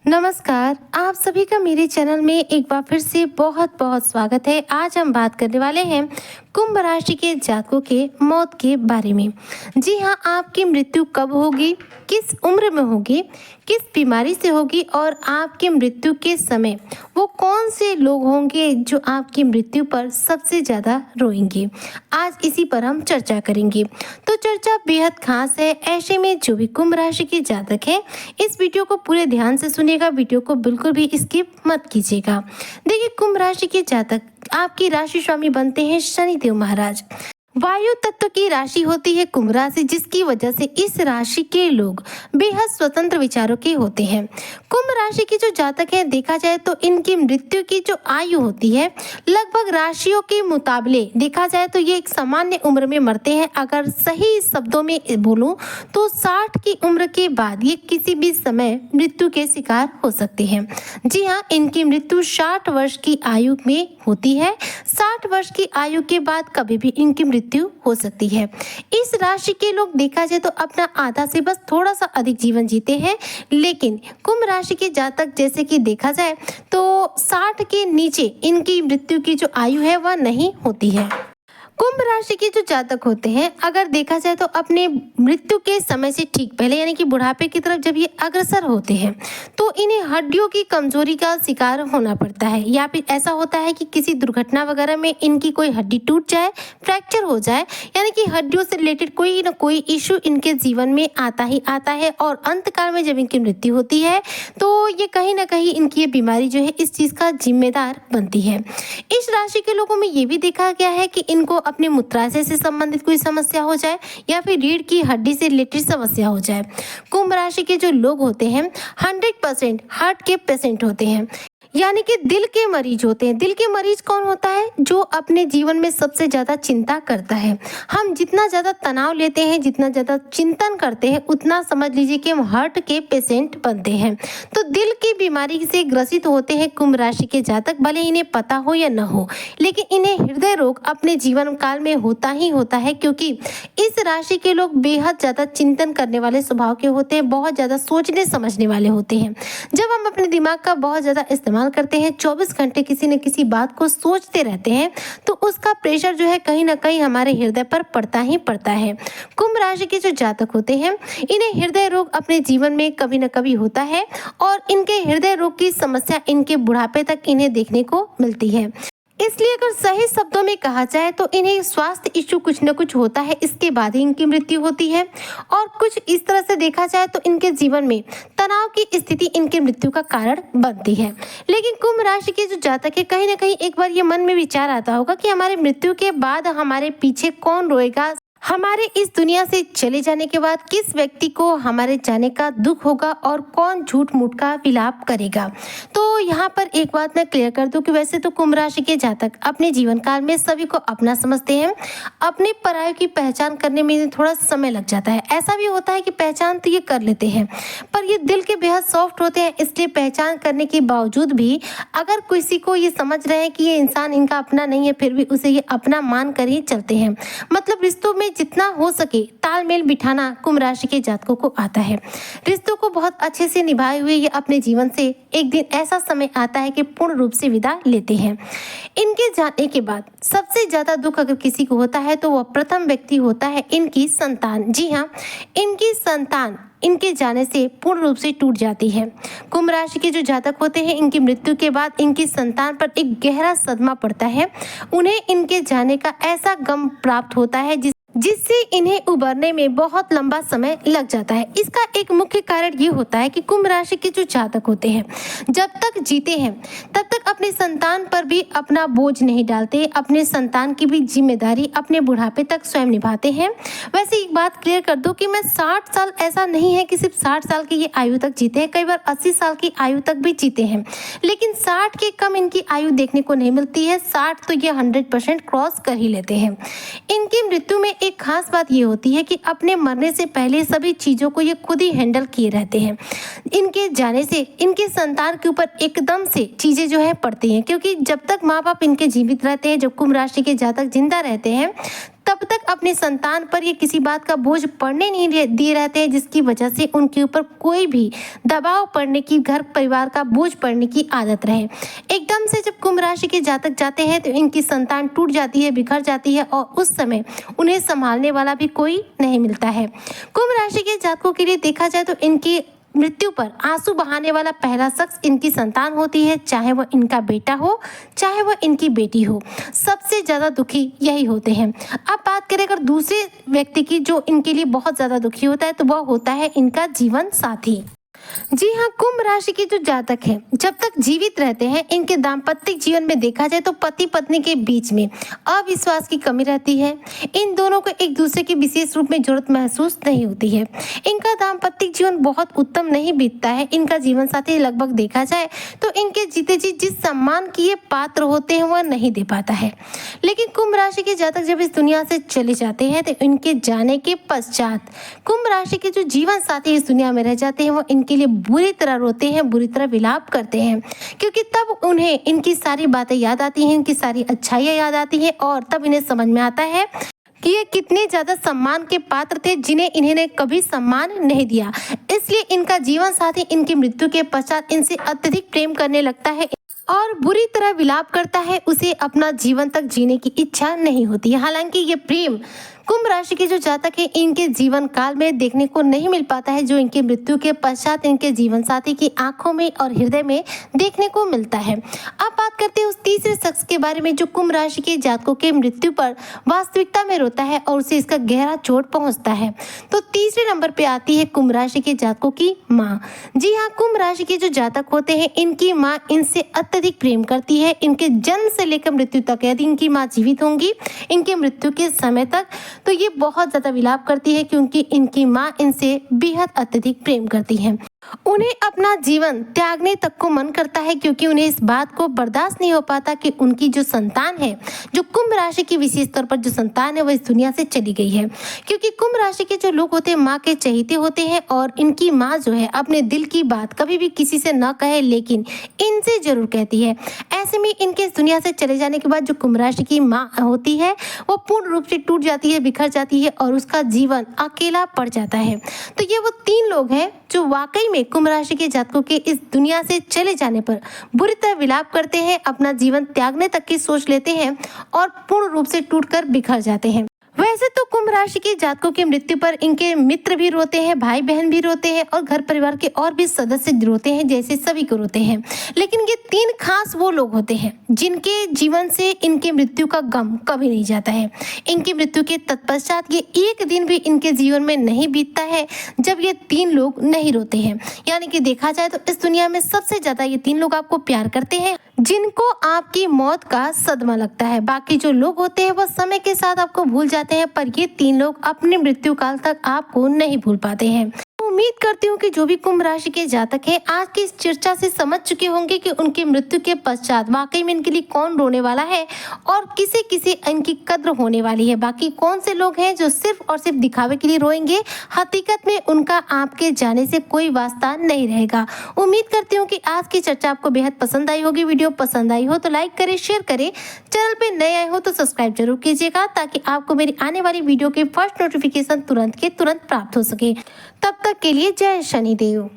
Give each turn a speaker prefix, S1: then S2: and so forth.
S1: नमस्कार, आप सभी का मेरे चैनल में एक बार फिर से बहुत बहुत स्वागत है। आज हम बात करने वाले हैं कुंभ राशि के जातकों के मौत के बारे में। जी हाँ, आपकी मृत्यु कब होगी, किस उम्र में होगी, किस बीमारी से होगी और आपकी मृत्यु के समय वो कौन से लोग होंगे जो आपकी मृत्यु पर सबसे ज़्यादा रोएंगे। आज इसी पर हम चर्चा करेंगे। तो चर्चा बेहद खास है। ऐसे में जो भी कुंभ राशि के जातक हैं, इस वीडियो को पूरे ध्यान से सुनिएगा, वीडियो को बिल्कुल भी स्किप मत कीजिएगा। देखिए, कुंभ राशि के जातक आपकी राशि स्वामी बनते हैं शनिदेव महाराज। वायु तत्व की राशि होती है कुंभ राशि, जिसकी वजह से इस राशि के लोग बेहद स्वतंत्र विचारों के होते हैं। कुंभ राशि की जो जातक है, देखा जाए तो इनकी मृत्यु की जो आयु होती है लगभग राशियों के मुकाबले देखा जाए तो ये एक सामान्य उम्र में मरते हैं। अगर सही शब्दों में बोलूं तो 60 की उम्र के बाद ये किसी भी समय मृत्यु के शिकार हो सकते हैं। जी हाँ, इनकी मृत्यु 60 वर्ष की आयु में होती है। 60 वर्ष की आयु के बाद कभी भी इनकी मृत्यु हो सकती है। इस राशि के लोग देखा जाए तो अपना आधा से बस थोड़ा सा अधिक जीवन जीते हैं, लेकिन कुंभ राशि के जातक जैसे कि देखा जाए तो 60 के नीचे इनकी मृत्यु की जो आयु है वह नहीं होती है। कुंभ राशि के जो जातक होते हैं, अगर देखा जाए तो अपने मृत्यु के समय से ठीक पहले यानी कि बुढ़ापे की तरफ जब ये अग्रसर होते हैं तो इन्हें हड्डियों की कमजोरी का शिकार होना पड़ता है, या फिर ऐसा होता है कि किसी दुर्घटना वगैरह में इनकी कोई हड्डी टूट जाए, फ्रैक्चर हो जाए, यानी कि हड्डियों से रिलेटेड कोई ना कोई इश्यू इनके जीवन में आता ही आता है। और अंतकाल में जब इनकी मृत्यु होती है तो ये कहीं ना कहीं इनकी ये बीमारी जो है इस चीज का जिम्मेदार बनती है। इस राशि के लोगों में ये भी देखा गया है कि इनको अपने मूत्राशय से संबंधित कोई समस्या हो जाए या फिर रीढ़ की हड्डी से रिलेटेड समस्या हो जाए। कुंभ राशि के जो लोग होते हैं 100% हार्ट के पेशेंट होते हैं, यानी कि दिल के मरीज होते हैं। दिल के मरीज कौन होता है? जो अपने जीवन में सबसे ज्यादा चिंता करता है। हम जितना ज्यादा तनाव लेते हैं, जितना ज्यादा चिंतन करते हैं, उतना समझ लीजिए कि हम हार्ट के पेशेंट बनते हैं। तो दिल की बीमारी से ग्रसित होते हैं कुंभ राशि के जातक, भले इन्हें पता हो या न हो, लेकिन इन्हें हृदय रोग अपने जीवन काल में होता ही होता है, क्योंकि इस राशि के लोग बेहद ज्यादा चिंतन करने वाले स्वभाव के होते हैं, बहुत ज्यादा सोचने समझने वाले होते हैं। जब हम अपने दिमाग का बहुत ज्यादा इस्तेमाल करते हैं, 24 घंटे किसी न किसी बात को सोचते रहते हैं, तो उसका प्रेशर जो है कहीं ना कहीं हमारे हृदय पर पड़ता ही पड़ता है। कुंभ राशि के जो जातक होते हैं, इन्हें हृदय रोग अपने जीवन में कभी न कभी होता है और इनके हृदय रोग की समस्या इनके बुढ़ापे तक इन्हें देखने को मिलती है। इसलिए अगर सही शब्दों में कहा जाए तो इन्हें स्वास्थ्य इश्यू कुछ न कुछ होता है, इसके बाद ही इनकी मृत्यु होती है। और कुछ इस तरह से देखा जाए तो इनके जीवन में तनाव की स्थिति इनके मृत्यु का कारण बनती है। लेकिन कुंभ राशि के जो जातक है, कहीं ना कहीं एक बार ये मन में विचार आता होगा कि हमारे मृत्यु के बाद हमारे पीछे कौन रोएगा, हमारे इस दुनिया से चले जाने के बाद किस व्यक्ति को हमारे जाने का दुख होगा और कौन झूठ मूठ का विलाप करेगा। तो यहाँ पर एक बात मैं क्लियर कर दूं कि वैसे तो कुंभ राशि के जातक अपने जीवन काल में सभी को अपना समझते हैं। अपने पराये की पहचान करने में थोड़ा समय लग जाता है। ऐसा भी होता है कि पहचान तो ये कर लेते हैं, पर ये दिल के बेहद सॉफ्ट होते हैं, इसलिए पहचान करने के बावजूद भी अगर किसी को ये समझ रहे हैं कि ये इंसान इनका अपना नहीं है, फिर भी उसे ये अपना मान कर ही चलते हैं। मतलब रिश्तों में जितना हो सके तालमेल बिठाना कुंभ राशि के जातकों को आता है। रिश्तों को बहुत अच्छे से निभाए हुए ये अपने जीवन से एक दिन ऐसा समय आता है कि पूर्ण रूप से विदा लेते हैं। इनके जाने के बाद सबसे ज्यादा दुख अगर किसी को होता है तो वह प्रथम व्यक्ति होता है इनकी संतान। जी हाँ, इनकी संतान इनके जाने से पूर्ण रूप से टूट जाती है। कुंभ राशि के जो जातक होते हैं, इनकी मृत्यु के बाद इनकी संतान पर एक गहरा सदमा पड़ता है। उन्हें इनके जाने का ऐसा गम प्राप्त होता है जिससे इन्हें उबरने में बहुत लंबा समय लग जाता है। इसका एक मुख्य कारण ये होता है कि कुंभ राशि के जो जातक होते हैं, जब तक जीते हैं तब तक अपने संतान पर भी अपना बोझ नहीं डालते, अपने संतान की भी जिम्मेदारी अपने बुढ़ापे तक स्वयं निभाते हैं। वैसे एक बात क्लियर कर दूं कि मैं 60 साल ऐसा नहीं है कि सिर्फ 60 साल की ये आयु तक जीते हैं, कई बार 80 साल की आयु तक भी जीते हैं, लेकिन 60 के कम इनकी आयु देखने को नहीं मिलती है। 60 तो ये 100% क्रॉस कर ही लेते हैं। इनकी मृत्यु में एक खास बात ये होती है कि अपने मरने से पहले सभी चीजों को ये खुद ही हैंडल किए रहते हैं। इनके जाने से इनके संतान के ऊपर एकदम से चीजें जो है पड़ती हैं, क्योंकि जब तक माँ बाप इनके जीवित रहते हैं, जब कुंभ राशि के जातक जिंदा रहते हैं, तब तक अपने संतान पर ये किसी बात का बोझ पड़ने नहीं दिए रहते हैं, जिसकी वजह से उनके ऊपर कोई भी दबाव पड़ने की, घर परिवार का बोझ पड़ने की आदत रहे। एकदम से जब कुंभ राशि के जातक जाते हैं तो इनकी संतान टूट जाती है, बिखर जाती है और उस समय उन्हें संभालने वाला भी कोई नहीं मिलता है। कुंभ राशि के जातकों के लिए देखा जाए तो इनकी मृत्यु पर आंसू बहाने वाला पहला शख्स इनकी संतान होती है, चाहे वह इनका बेटा हो चाहे वह इनकी बेटी हो। सबसे ज्यादा दुखी यही होते हैं। अब बात करें अगर दूसरे व्यक्ति की जो इनके लिए बहुत ज्यादा दुखी होता है तो वह होता है इनका जीवन साथी। जी हाँ, कुंभ राशि के जो जातक हैं जब तक जीवित रहते हैं इनके दाम्पत्य जीवन में देखा जाए तो पति पत्नी के बीच में अविश्वास की कमी रहती है। इन दोनों को एक दूसरे की विशेष रूप में जरूरत महसूस नहीं होती है। इनका दाम्पत्य जीवन बहुत उत्तम नहीं बीतता है। इनका जीवन साथी लगभग देखा जाए तो इनके जीते जी जिस सम्मान की ये पात्र होते हैं वह नहीं दे पाता है। लेकिन कुंभ राशि के जातक जब इस दुनिया से चले जाते हैं तो इनके जाने के पश्चात कुंभ राशि के जो जीवन साथी इस दुनिया में रह जाते हैं वो इनके लिए बुरी तरह रोते हैं, बुरी तरह विलाप करते हैं, क्योंकि तब उन्हें इनकी सारी बातें याद आती हैं, इनकी सारी अच्छाइयाँ याद आती हैं और तब इन्हें समझ में आता है कि ये कितने ज्यादा सम्मान के पात्र थे जिन्हें इन्होंने कभी सम्मान नहीं दिया। इसलिए इनका जीवन साथी इनकी मृत्यु के पश्चात इनसे अत्यधिक प्रेम करने लगता है और बुरी तरह विलाप करता है। उसे अपना जीवन तक जीने की इच्छा नहीं होती। हालांकि ये प्रेम कुंभ राशि के जो जातक है इनके जीवन काल में देखने को नहीं मिल पाता है, जो इनके मृत्यु के पश्चात इनके जीवन साथी की आंखों में और हृदय में देखने को मिलता है। अब बात करते हैं उस तीसरे शख्स के बारे में जो कुंभ राशि के जातकों के मृत्यु पर वास्तविकता में रोता है और उसे इसका गहरा चोट पहुंचता है। तो तीसरे नंबर पे आती है कुंभ राशि के जातकों की माँ। जी हाँ, कुंभ राशि के जो जातक होते हैं इनकी माँ इनसे अत्यधिक प्रेम करती है। इनके जन्म से लेकर मृत्यु तक यदि इनकी माँ जीवित होंगी इनके मृत्यु के समय तक तो ये बहुत ज्यादा विलाप करती है, क्योंकि इनकी माँ इनसे बेहद अत्यधिक प्रेम करती है। उन्हें अपना जीवन त्यागने तक को मन करता है, क्योंकि उन्हें इस बात को बर्दाश्त नहीं हो पाता कि उनकी जो संतान है, जो कुंभ राशि की विशेष तौर पर जो संतान है वो इस दुनिया से चली गई है। क्योंकि कुंभ राशि के जो लोग होते हैं माँ के चहेते होते हैं और इनकी माँ जो है अपने दिल की बात कभी भी किसी से न कहे लेकिन इनसे जरूर कहती है। ऐसे में इनके इस दुनिया से चले जाने के बाद जो कुंभ राशि की माँ होती है वो पूर्ण रूप से टूट जाती है, बिखर जाती है और उसका जीवन अकेला पड़ जाता है। तो ये वो तीन लोग हैं जो वाकई में कुंभ राशि के जातकों के इस दुनिया से चले जाने पर बुरी तरह विलाप करते हैं, अपना जीवन त्यागने तक की सोच लेते हैं और पूर्ण रूप से टूटकर बिखर जाते हैं। वैसे तो कुंभ राशि के जातकों की मृत्यु पर इनके मित्र भी रोते हैं, भाई बहन भी रोते हैं और घर परिवार के और भी सदस्य रोते हैं, जैसे सभी को रोते हैं। लेकिन ये तीन खास वो लोग होते हैं जिनके जीवन से इनके मृत्यु का गम कभी नहीं जाता है। इनकी मृत्यु के तत्पश्चात ये एक दिन भी इनके जीवन में नहीं बीतता है जब ये तीन लोग नहीं रोते हैं। यानी कि देखा जाए तो इस दुनिया में सबसे ज्यादा ये तीन लोग आपको प्यार करते हैं, जिनको आपकी मौत का सदमा लगता है। बाकी जो लोग होते हैं वो समय के साथ आपको भूल जाते हैं, पर ये तीन लोग अपने मृत्यु काल तक आपको नहीं भूल पाते हैं। उम्मीद करती हूँ कि जो भी कुंभ राशि के जातक हैं आज की इस चर्चा से समझ चुके होंगे कि उनकी मृत्यु के पश्चात वाकई में इनके लिए कौन रोने वाला है और किसे किसे इनकी कद्र होने वाली है। बाकी कौन से लोग हैं जो सिर्फ और सिर्फ दिखावे के लिए रोएंगे, हकीकत में उनका आपके जाने से कोई वास्ता नहीं रहेगा। उम्मीद करती हूँ कि आज की चर्चा आपको बेहद पसंद आई होगी। वीडियो पसंद आई हो तो लाइक करें, शेयर करें। चैनल पे नए आए हो तो सब्सक्राइब जरूर कीजिएगा ताकि आपको मेरी आने वाली वीडियो के फर्स्ट नोटिफिकेशन तुरंत के तुरंत प्राप्त हो सके। तब तक के लिए जय शनिदेव।